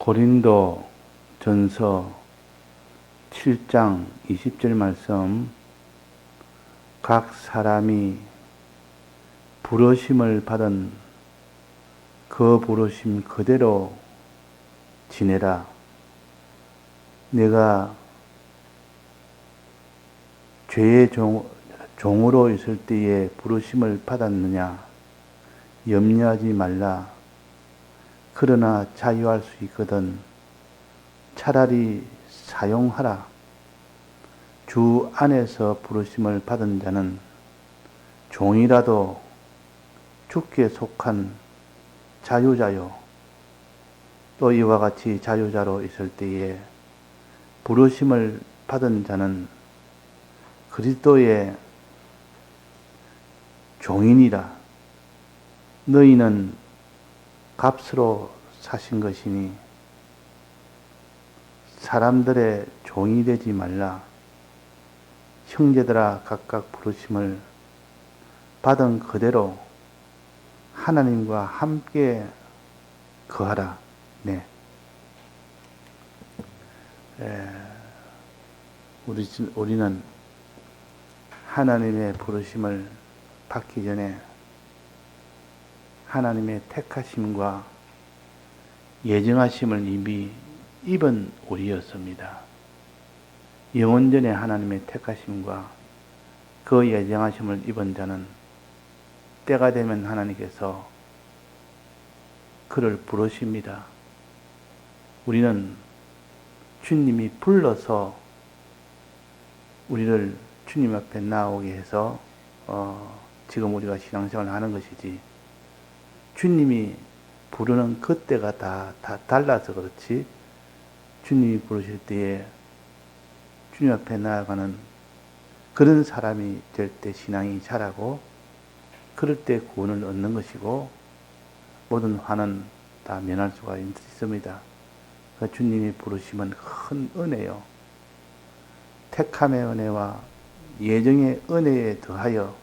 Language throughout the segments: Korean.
고린도 전서 7장 20절 말씀, 각 사람이 부르심을 받은 그 부르심 그대로 지내라. 내가 죄의 종으로 있을 때에 부르심을 받았느냐? 염려하지 말라. 그러나 자유할 수 있거든 차라리 사용하라. 주 안에서 부르심을 받은 자는 종이라도 주께 속한 자유자요. 또 이와 같이 자유자로 있을 때에 부르심을 받은 자는 그리스도의 종이니라. 너희는 값으로 사신 것이니 사람들의 종이 되지 말라. 형제들아, 각각 부르심을 받은 그대로 하나님과 함께 거하라. 네. 우리는 하나님의 부르심을 받기 전에 하나님의 택하심과 예정하심을 이미 입은 우리였습니다. 영원전에 하나님의 택하심과 그 예정하심을 입은 자는 때가 되면 하나님께서 그를 부르십니다. 우리는 주님이 불러서 우리를 주님 앞에 나오게 해서 지금 우리가 신앙생활을 하는 것이지, 주님이 부르는 그때가 다 달라서 그렇지, 주님이 부르실 때에 주님 앞에 나아가는 그런 사람이 될 때 신앙이 자라고, 그럴 때 구원을 얻는 것이고 모든 화는 다 면할 수가 있습니다. 주님이 부르심은 큰 은혜요. 택함의 은혜와 예정의 은혜에 더하여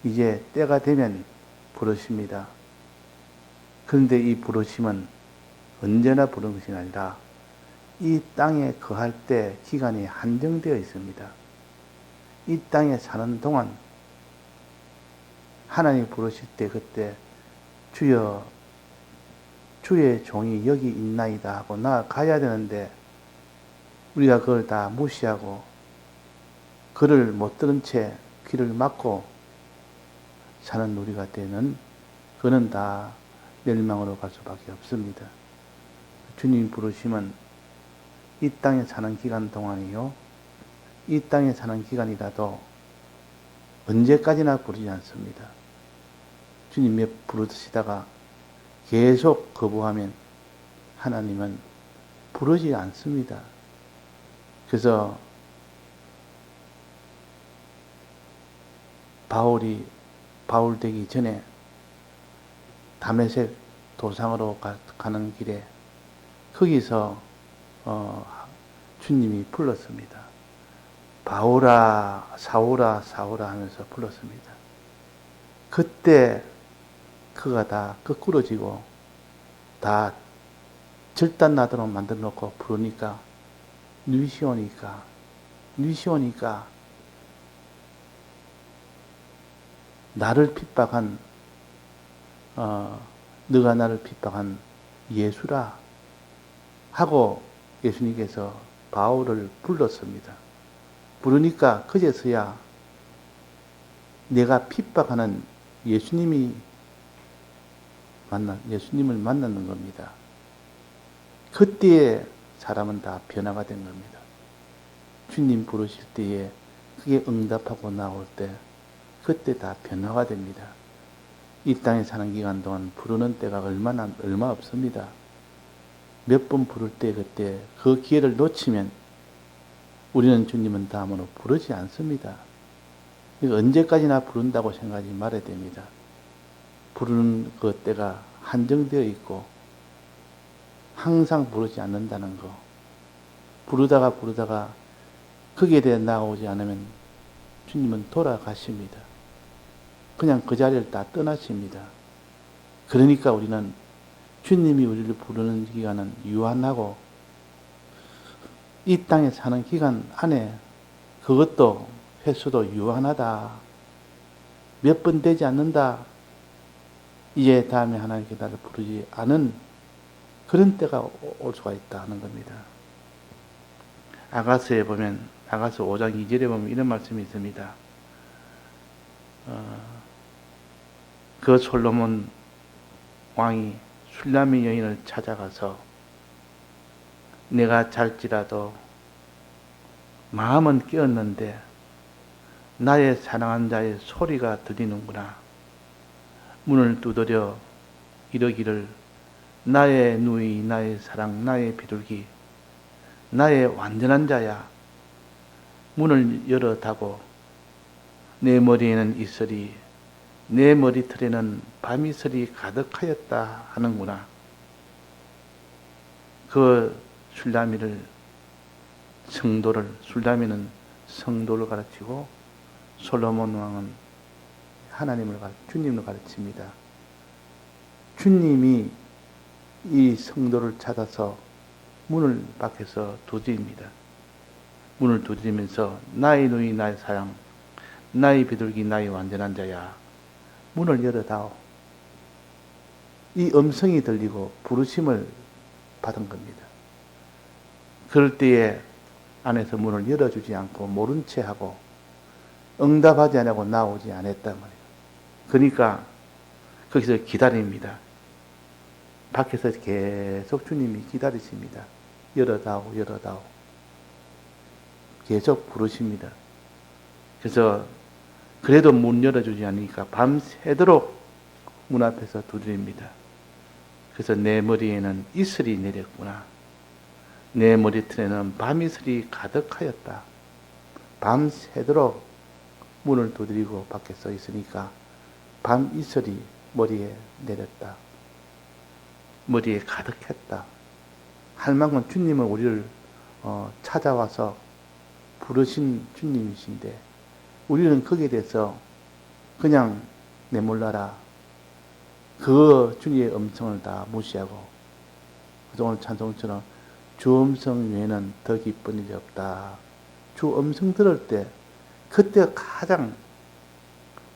이제 때가 되면 부르십니다. 그런데 이 부르심은 언제나 부르는 것이 아니라 이 땅에 거할 때 기간이 한정되어 있습니다. 이 땅에 사는 동안 하나님 부르실 때 그때 주여 주의 종이 여기 있나이다 하고 나아가야 되는데, 우리가 그걸 다 무시하고 그를 못 들은 채 귀를 막고 사는 우리가 되는, 그는 다 멸망으로 갈 수밖에 없습니다. 주님 부르심은 이 땅에 사는 기간 동안이요, 이 땅에 사는 기간이라도 언제까지나 부르지 않습니다. 주님이 부르시다가 계속 거부하면 하나님은 부르지 않습니다. 그래서 바울 되기 전에 다메섹 도상으로 가는 길에 거기서 주님이 불렀습니다. 바울아 사울아 사울아 하면서 불렀습니다. 그때 그가 다 거꾸러지고 다 절단나도록 만들어 놓고 부르니까 누이시오니까 나를 핍박한 너가 나를 핍박한 예수라 하고 예수님께서 바울을 불렀습니다. 부르니까 그제서야 내가 핍박하는 예수님을 만나는 겁니다. 그때에 사람은 다 변화가 된 겁니다. 주님 부르실 때에 그게 응답하고 나올 때 그때 다 변화가 됩니다. 이 땅에 사는 기간 동안 부르는 때가 얼마 없습니다. 몇 번 부를 때 그때 그 기회를 놓치면 우리는 주님은 다음으로 부르지 않습니다. 언제까지나 부른다고 생각하지 말아야 됩니다. 부르는 그 때가 한정되어 있고 항상 부르지 않는다는 거. 부르다가 거기에 대해 나오지 않으면 주님은 돌아가십니다. 그냥 그 자리를 다 떠나십니다. 그러니까 우리는 주님이 우리를 부르는 기간은 유한하고 이 땅에 사는 기간 안에 그것도 횟수도 유한하다. 몇 번 되지 않는다. 이제 다음에 하나님께 나를 부르지 않은 그런 때가 올 수가 있다 하는 겁니다. 아가서에 보면 아가서 5장 2절에 보면 이런 말씀이 있습니다. 그 솔로몬 왕이 술람의 여인을 찾아가서 내가 잘지라도 마음은 깨었는데 나의 사랑한 자의 소리가 들리는구나. 문을 두드려 이러기를 나의 누이, 나의 사랑, 나의 비둘기, 나의 완전한 자야. 문을 열어다고 내 머리에는 이슬이, 내 머리털에는 밤이슬이 가득하였다 하는구나. 그 술람이를 술람이는 성도를 가르치고 솔로몬 왕은 주님을 가르칩니다. 주님이 이 성도를 찾아서 문을 밖에서 두드립니다. 문을 두드리면서 나의 누이, 나의 사랑, 나의 비둘기, 나의 완전한 자야. 문을 열어다오. 이 음성이 들리고 부르심을 받은 겁니다. 그럴 때에 안에서 문을 열어주지 않고 모른 채 하고 응답하지 않고 나오지 않았단 말이에요. 그러니까 거기서 기다립니다. 밖에서 계속 주님이 기다리십니다. 열어다오, 열어다오. 계속 부르십니다. 그래서 그래도 문 열어주지 않으니까 밤새도록 문 앞에서 두드립니다. 그래서 내 머리에는 이슬이 내렸구나. 내 머리털에는 밤이슬이 가득하였다. 밤새도록 문을 두드리고 밖에 서 있으니까 밤이슬이 머리에 내렸다. 머리에 가득했다. 할 만큼 주님은 우리를 찾아와서 부르신 주님이신데 우리는 거기에 대해서 그냥 내몰라라. 그 주님의 음성을 다 무시하고 오늘 찬송처럼 주 음성 외에는 더 기쁜 일이 없다. 주 음성 들을 때 그때 가장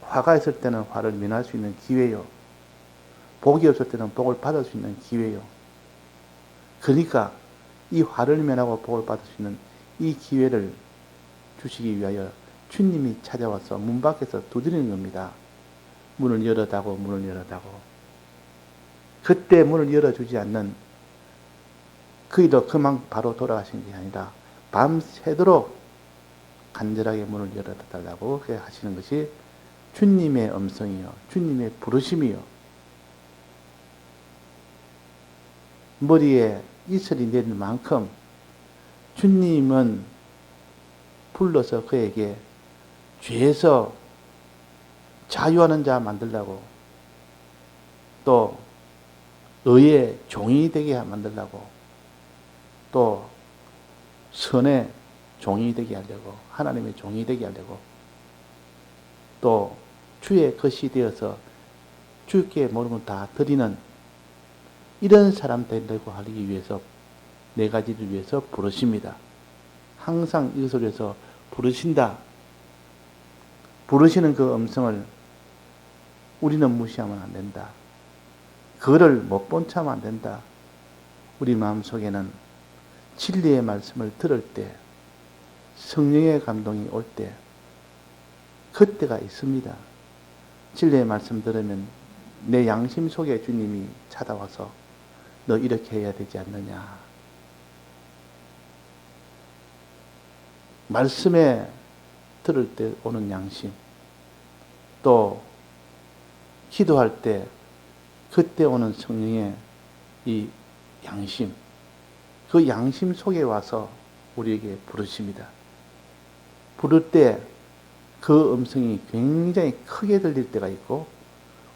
화가 있을 때는 화를 면할 수 있는 기회요. 복이 없을 때는 복을 받을 수 있는 기회요. 그러니까 이 화를 면하고 복을 받을 수 있는 이 기회를 주시기 위하여 주님이 찾아와서 문 밖에서 두드리는 겁니다. 문을 열어다고, 문을 열어다고. 그때 문을 열어주지 않는 그이도 그만 바로 돌아가신 게 아니라 밤새도록 간절하게 문을 열어달라고 하시는 것이 주님의 음성이요, 주님의 부르심이요. 머리에 이슬이 내릴 만큼 주님은 불러서 그에게 죄에서 자유하는 자 만들라고 또 의의 종이 되게 만들라고 또 선의 종이 되게 하려고 하나님의 종이 되게 하려고 또 주의 것이 되어서 주께 모든 걸 다 드리는 이런 사람 되려고 하기 위해서 네 가지를 위해서 부르십니다. 항상 이것을 위해서 부르신다. 부르시는 그 음성을 우리는 무시하면 안 된다. 그거를 못 본참하면 안 된다. 우리 마음속에는 진리의 말씀을 들을 때 성령의 감동이 올 때 그때가 있습니다. 진리의 말씀 들으면 내 양심 속에 주님이 찾아와서 너 이렇게 해야 되지 않느냐. 말씀에 들을 때 오는 양심 또 기도할 때 그때 오는 성령의 이 양심 그 양심 속에 와서 우리에게 부르십니다. 부를 때 그 음성이 굉장히 크게 들릴 때가 있고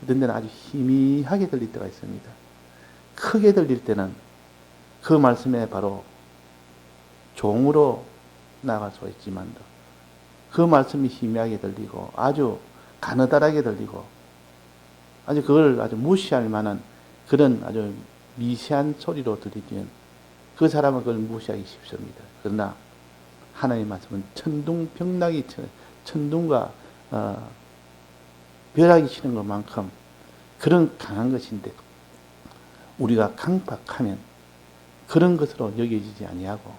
어떤 데는 아주 희미하게 들릴 때가 있습니다. 크게 들릴 때는 그 말씀에 바로 종으로 나아갈 수가 있지만 그 말씀이 희미하게 들리고 아주 가느다랗게 들리고 아주 그걸 아주 무시할 만한 그런 아주 미세한 소리로 들리면 그 사람은 그걸 무시하기 쉽습니다. 그러나 하나님의 말씀은 천둥병락이 천둥과 벼락이 치는 것만큼 그런 강한 것인데 우리가 강박하면 그런 것으로 여겨지지 아니하고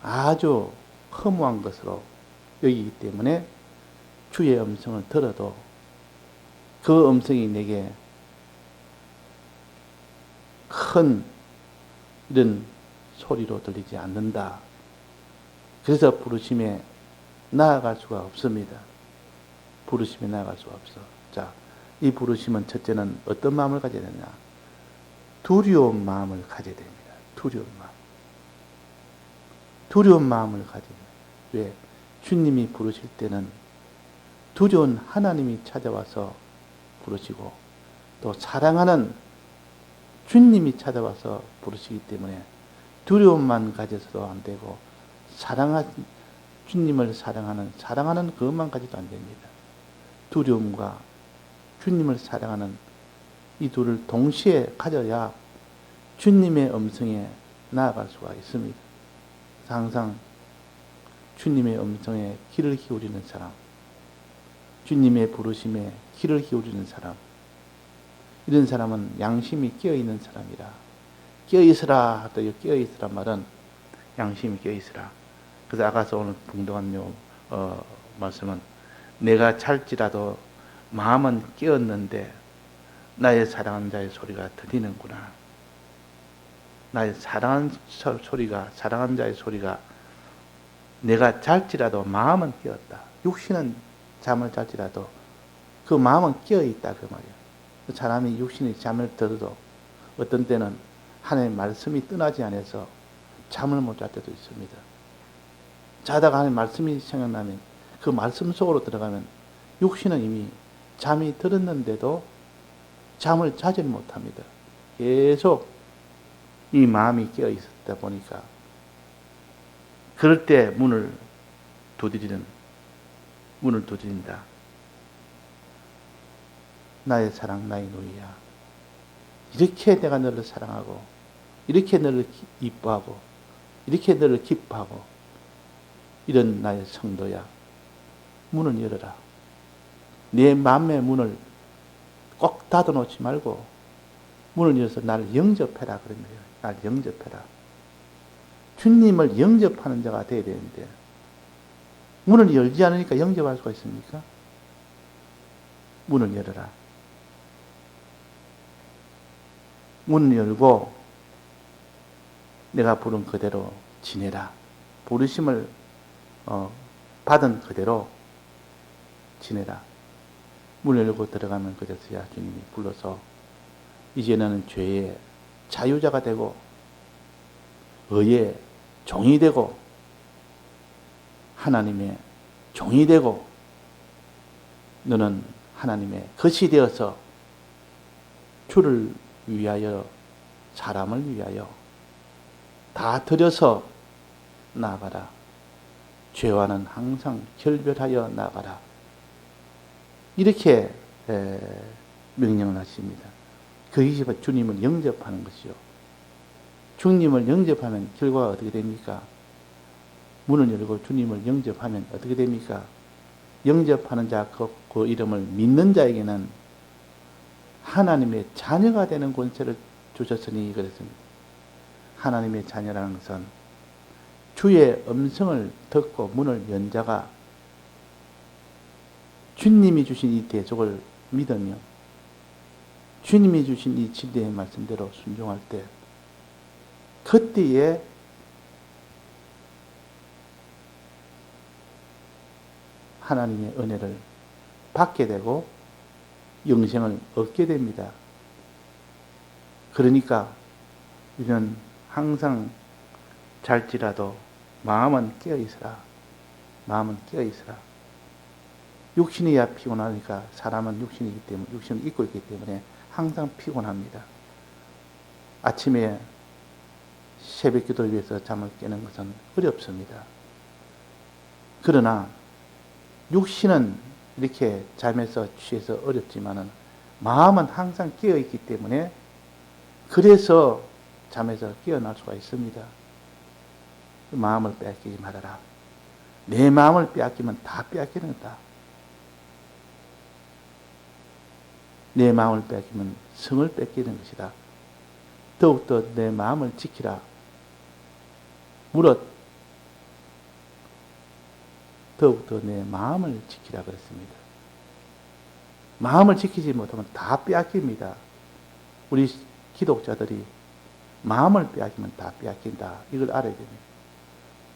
아주 허무한 것으로 여기기 때문에 주의 음성을 들어도 그 음성이 내게 큰 이런 소리로 들리지 않는다. 그래서 부르심에 나아갈 수가 없습니다. 부르심에 나아갈 수가 없어. 자, 이 부르심은 첫째는 어떤 마음을 가져야 되냐? 두려운 마음을 가져야 됩니다. 두려운 마음. 두려운 마음을 가져야 돼요. 왜? 주님이 부르실 때는 두려운 하나님이 찾아와서 부르시고 또 사랑하는 주님이 찾아와서 부르시기 때문에 두려움만 가져서도 안 되고 주님을 사랑하는 그것만 가져도 안 됩니다. 두려움과 주님을 사랑하는 이 둘을 동시에 가져야 주님의 음성에 나아갈 수가 있습니다. 항상 주님의 음성에 귀를 기울이는 사람, 주님의 부르심에 귀를 기울이는 사람, 이런 사람은 양심이 깨어있는 사람이라. 깨어있으라, 또 깨어있으라 말은 양심이 깨어있으라. 그래서 아까서 오늘 봉독한 말씀은 내가 잘지라도 마음은 깨었는데 나의 사랑하는 자의 소리가 들리는구나. 나의 사랑하는 자의 소리가 내가 잘지라도 마음은 깨었다. 육신은 잠을 잘지라도 그 마음은 깨어있다 그 말이야. 사람이 육신이 잠을 들어도 어떤 때는 하나님의 말씀이 떠나지 않아서 잠을 못 잘 때도 있습니다. 자다가 하나님의 말씀이 생각나면 그 말씀 속으로 들어가면 육신은 이미 잠이 들었는데도 잠을 자지 못합니다. 계속 이 마음이 깨어 있었다 보니까 그럴 때 문을 두드린다. 나의 사랑, 나의 누이야. 이렇게 내가 너를 사랑하고, 이렇게 너를 이뻐하고, 이렇게 너를 기뻐하고, 이런 나의 성도야. 문을 열어라. 내 마음의 문을 꼭 닫아놓지 말고, 문을 열어서 나를 영접해라. 그런 거예요. 나를 영접해라. 주님을 영접하는 자가 되어야 되는데, 문을 열지 않으니까 영접할 수가 있습니까? 문을 열어라. 문을 열고 내가 부른 그대로 지내라. 부르심을 받은 그대로 지내라. 문을 열고 들어가면 그제서야 주님이 불러서 이제 너는 죄의 자유자가 되고 의의 종이 되고 하나님의 종이 되고 너는 하나님의 것이 되어서 주를 위하여 사람을 위하여 다 들여서 나아가라. 죄와는 항상 결별하여 나아가라. 이렇게 명령을 하십니다. 그것이 주님을 영접하는 것이요. 주님을 영접하면 결과가 어떻게 됩니까? 문을 열고 주님을 영접하면 어떻게 됩니까? 영접하는 자, 그 이름을 믿는 자에게는 하나님의 자녀가 되는 권세를 주셨으니 그랬습니다. 하나님의 자녀라는 것은 주의 음성을 듣고 문을 연 자가 주님이 주신 이 대속을 믿으며 주님이 주신 이 진리의 말씀대로 순종할 때 그때에 하나님의 은혜를 받게 되고 영생을 얻게 됩니다. 그러니까 우리는 항상 잘지라도 마음은 깨어있으라. 마음은 깨어있으라. 육신이야 피곤하니까 사람은 육신이기 때문에 육신을 입고 있기 때문에 항상 피곤합니다. 아침에 새벽 기도를 위해서 잠을 깨는 것은 어렵습니다. 그러나 육신은 이렇게 잠에서 취해서 어렵지만은 마음은 항상 깨어있기 때문에 그래서 잠에서 깨어날 수가 있습니다. 그 마음을 빼앗기지 말아라. 내 마음을 빼앗기면 다 빼앗기는 거다. 내 마음을 빼앗기면 성을 뺏기는 것이다. 더욱더 내 마음을 지키라. 무릇 더욱더 내 마음을 지키라 그랬습니다. 마음을 지키지 못하면 다 빼앗깁니다. 우리 기독자들이 마음을 빼앗기면 다 빼앗긴다. 이걸 알아야 됩니다.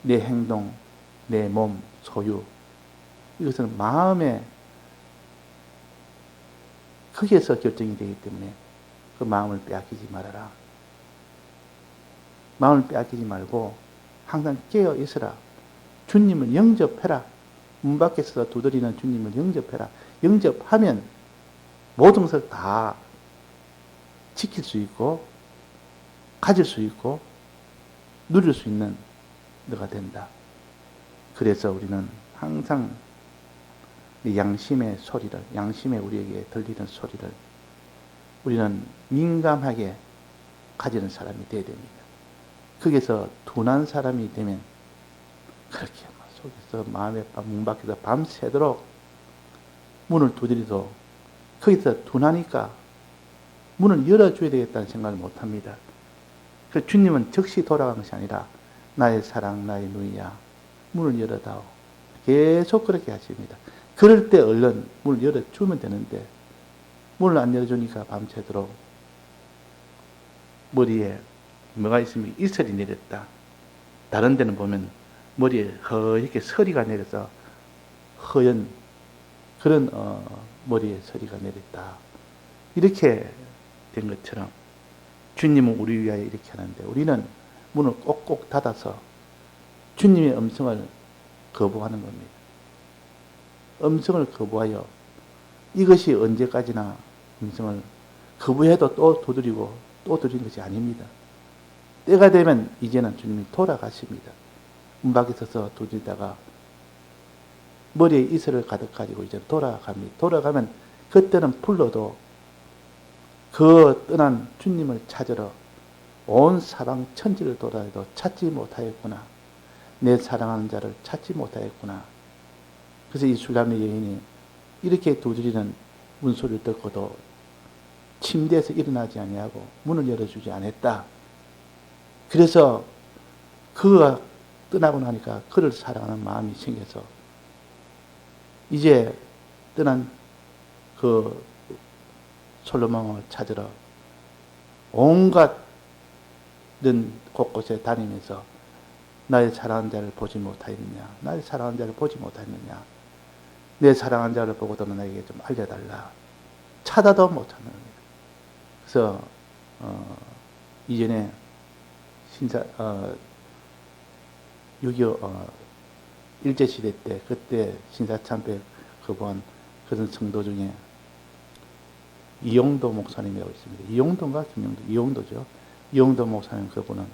내 행동, 내 몸, 소유, 이것은 마음에 거기에서 결정이 되기 때문에 그 마음을 빼앗기지 말아라. 마음을 빼앗기지 말고 항상 깨어 있어라. 주님을 영접해라. 문 밖에서 두드리는 주님을 영접해라. 영접하면 모든 것을 다 지킬 수 있고 가질 수 있고 누릴 수 있는 너가 된다. 그래서 우리는 항상 양심의 소리를, 양심에 우리에게 들리는 소리를 우리는 민감하게 가지는 사람이 되어야 됩니다. 거기서 둔한 사람이 되면 그렇게 속에서 마음에 문 밖에서 밤새도록 문을 두드려도 거기서 둔하니까 문을 열어줘야 되겠다는 생각을 못합니다. 그 주님은 즉시 돌아간 것이 아니라 나의 사랑, 나의 누이야 문을 열어다오. 계속 그렇게 하십니다. 그럴 때 얼른 문을 열어주면 되는데 문을 안 열어주니까 밤새도록 머리에 뭐가 있으면 이슬이 내렸다. 다른 데는 보면 머리에 허옇게 서리가 내려서 허연 그런 머리에 서리가 내렸다. 이렇게 된 것처럼 주님은 우리 위하여 이렇게 하는데 우리는 문을 꼭꼭 닫아서 주님의 음성을 거부하는 겁니다. 음성을 거부하여 이것이 언제까지나 음성을 거부해도 또 두드리고 또 두드리는 것이 아닙니다. 때가 되면 이제는 주님이 돌아가십니다. 문 밖에 서서 두드리다가 머리에 이슬을 가득 가지고 이제 돌아갑니다. 돌아가면 그때는 불러도 그 떠난 주님을 찾으러 온 사방 천지를 돌아도 찾지 못하였구나. 내 사랑하는 자를 찾지 못하였구나. 그래서 이 술람의 여인이 이렇게 두드리는 문소리를 듣고도 침대에서 일어나지 아니하고 문을 열어주지 않았다. 그래서 그가 떠나고 나니까 그를 사랑하는 마음이 생겨서 이제 떠난 그 솔로몬을 찾으러 온갖 곳곳에 다니면서 나의 사랑하는 자를 보지 못하였느냐, 나의 사랑하는 자를 보지 못하였느냐, 내 사랑하는 자를 보고도 나에게 좀 알려달라. 찾아도 못 찾는 겁니다. 그래서 이전에 6.25 일제시대 때 그때 신사참배 그분 그런 성도 중에 이용도 목사님이라고 있습니다. 이용도인가 김용도? 이용도죠. 이용도 목사님 그분은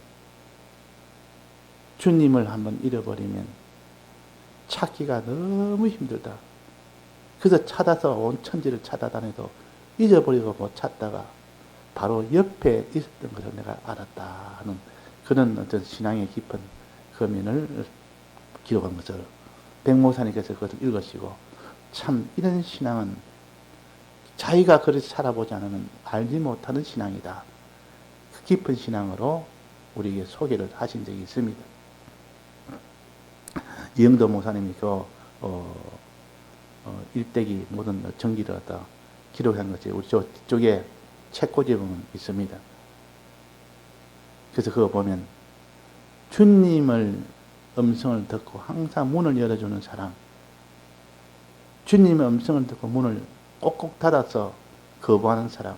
주님을 한번 잃어버리면 찾기가 너무 힘들다. 그래서 찾아서 온 천지를 찾아다녀도 잊어버리고 못 찾다가 바로 옆에 있었던 것을 내가 알았다 하는 그런 어떤 신앙의 깊은 거민을 기록한 것을 백목사님께서 그것을 읽으시고 참 이런 신앙은 자기가 그렇게 살아보지 않으면 알지 못하는 신앙이다. 그 깊은 신앙으로 우리에게 소개를 하신 적이 있습니다. 이영도 목사님이 그 일대기 모든 전기를 갖다 기록한 것이 우리 저 뒤쪽에 책꽂이 보면 있습니다. 그래서 그거 보면 주님을 음성을 듣고 항상 문을 열어주는 사람, 주님의 음성을 듣고 문을 꼭꼭 닫아서 거부하는 사람,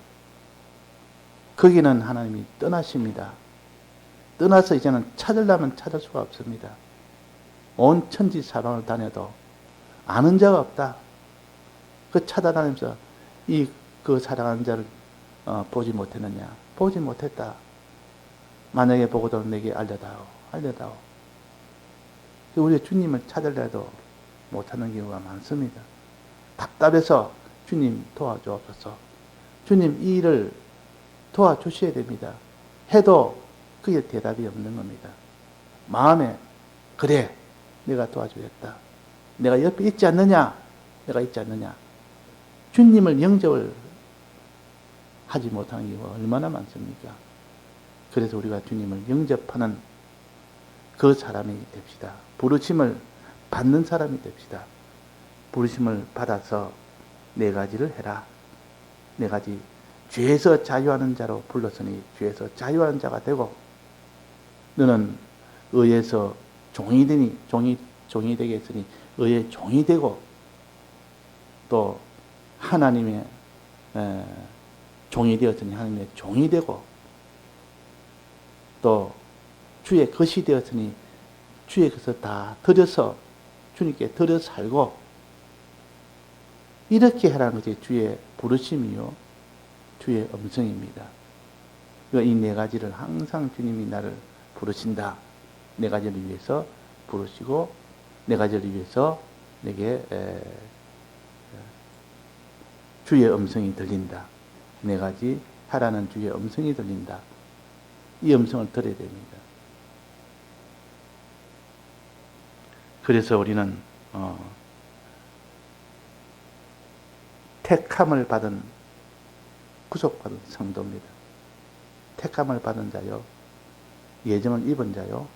거기는 하나님이 떠나십니다. 떠나서 이제는 찾으려면 찾을 수가 없습니다. 온 천지 사방을 다녀도 아는 자가 없다. 그 찾아다니면서 그 사랑하는 자를 보지 못했느냐? 보지 못했다. 만약에 보고도 내게 알려다오. 알려다오. 우리가 주님을 찾으려도 못하는 경우가 많습니다. 답답해서 주님 도와주옵소서. 주님 이 일을 도와주셔야 됩니다. 해도 그게 대답이 없는 겁니다. 마음에 그래 내가 도와주겠다. 내가 옆에 있지 않느냐? 내가 있지 않느냐? 주님을 영접을 하지 못하는 경우가 얼마나 많습니까? 그래서 우리가 주님을 영접하는 그 사람이 됩시다. 부르심을 받는 사람이 됩시다. 부르심을 받아서 네 가지를 해라. 네 가지. 죄에서 자유하는 자로 불렀으니 죄에서 자유하는 자가 되고, 너는 의에서 종이 되니 종이 되게 했으니 의의 종이 되고, 또 하나님의 종이 되었으니 하나님의 종이 되고, 또 주의 것이 되었으니 주의 것을 다 드려서 주님께 드려 살고, 이렇게 하라는 것이 주의 부르심이요 주의 음성입니다. 이 네 가지를 항상 주님이 나를 부르신다. 네 가지를 위해서 부르시고 네 가지를 위해서 내게 주의 음성이 들린다. 네 가지 하라는 주의 음성이 들린다. 이 음성을 들어야 됩니다. 그래서 우리는 택함을 받은 구속받은 성도입니다. 택함을 받은 자요, 예정을 입은 자요,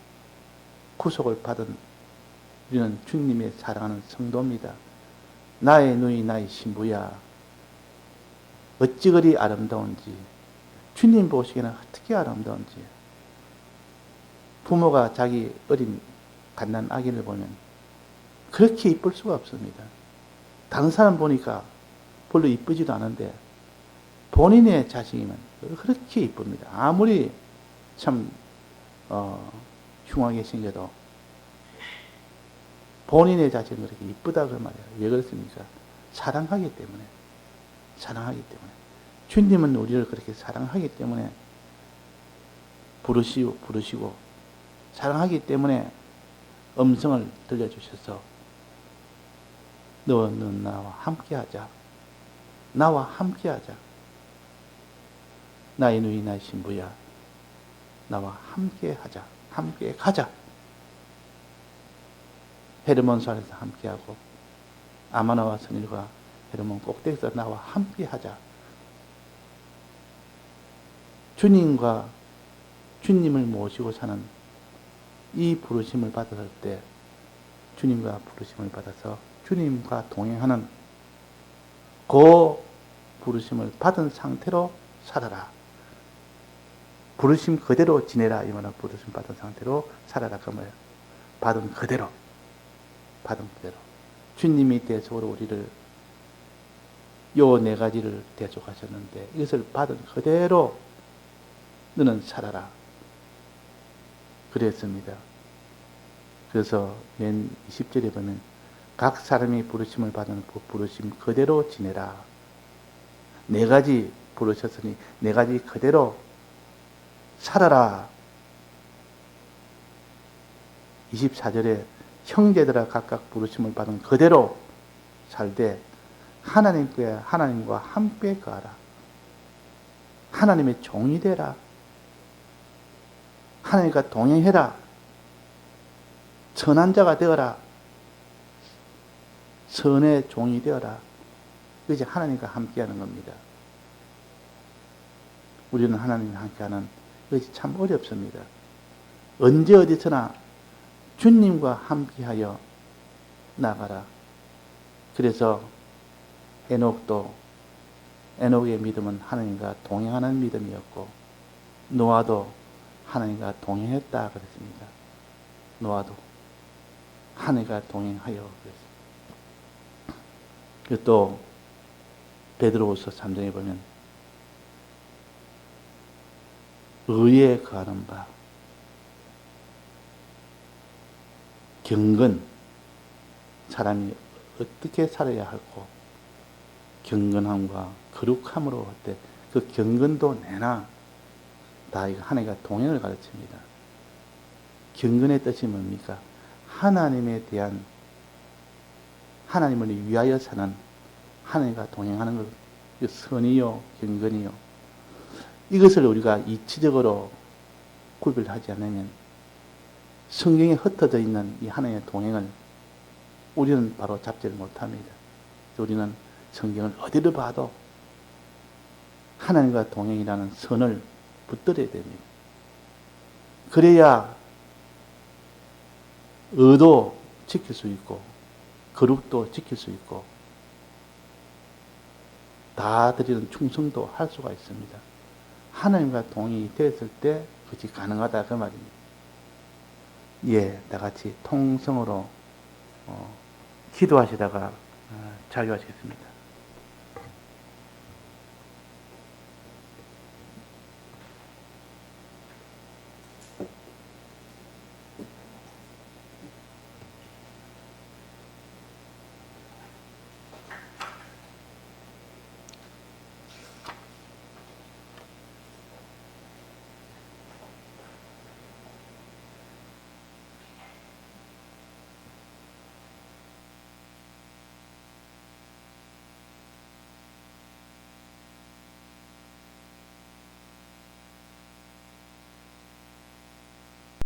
구속을 받은 우리는 주님의 사랑하는 성도입니다. 나의 누이 나의 신부야, 어찌 그리 아름다운지, 주님 보시기에는 어떻게 아름다운지. 부모가 자기 어린 갓난 아기를 보면 그렇게 이쁠 수가 없습니다. 다른 사람 보니까 별로 이쁘지도 않은데 본인의 자식이면 그렇게 이쁩니다. 아무리 참 흉하게 생겨도 본인의 자식은 그렇게 이쁘다 그 말이에요. 왜 그렇습니까? 사랑하기 때문에. 사랑하기 때문에. 주님은 우리를 그렇게 사랑하기 때문에 부르시고 사랑하기 때문에 음성을 들려주셔서 너는 나와 함께하자. 나와 함께하자. 나의 누이 나의 신부야. 나와 함께하자. 함께 가자. 헤르몬산에서 함께하고 아마나와 선일과 헤르몬 꼭대기에서 나와 함께하자. 주님과 주님을 모시고 사는 이 부르심을 받았을 때 주님과 부르심을 받아서 주님과 동행하는 그 부르심을 받은 상태로 살아라. 부르심 그대로 지내라. 이 말은 부르심 받은 상태로 살아라. 그 말이에요. 받은 그대로. 받은 그대로. 주님이 대속으로 우리를 요 네 가지를 대속하셨는데 이것을 받은 그대로 너는 살아라. 그랬습니다. 그래서 맨 20절에 보면 각 사람이 부르심을 받은 그 부르심 그대로 지내라. 네 가지 부르셨으니 네 가지 그대로 살아라. 24절에 형제들아 각각 부르심을 받은 그대로 살되 하나님과 함께 가라. 하나님의 종이 되라. 하나님과 동행해라. 선한 자가 되어라. 선의 종이 되어라. 이것이 하나님과 함께하는 겁니다. 우리는 하나님과 함께하는 이것이 참 어렵습니다. 언제 어디서나 주님과 함께하여 나가라. 그래서 에녹의 믿음은 하나님과 동행하는 믿음이었고 노아도 하나님과 동행했다 그랬습니다. 노아도 하나님과 동행하여 그랬습니다. 또 베드로후서 3장에 보면 의에 거하는 바 경건, 사람이 어떻게 살아야 할고 경건함과 거룩함으로 할 때 그 경건도 내나 다 이거 하나님과 동행을 가르칩니다. 경건의 뜻이 뭡니까? 하나님에 대한 하나님을 위하여 사는 하나님과 동행하는 것, 선이요 경건이요. 이것을 우리가 이치적으로 구별하지 않으면 성경에 흩어져 있는 이 하나님의 동행을 우리는 바로 잡지를 못합니다. 우리는 성경을 어디를 봐도 하나님과 동행이라는 선을 붙들어야 됩니다. 그래야 의도 지킬 수 있고 거룩도 지킬 수 있고 다 드리는 충성도 할 수가 있습니다. 하나님과 동행이 됐을 때 그것이 가능하다 그 말입니다. 예, 다 같이 통성으로 기도하시다가 자유하시겠습니다.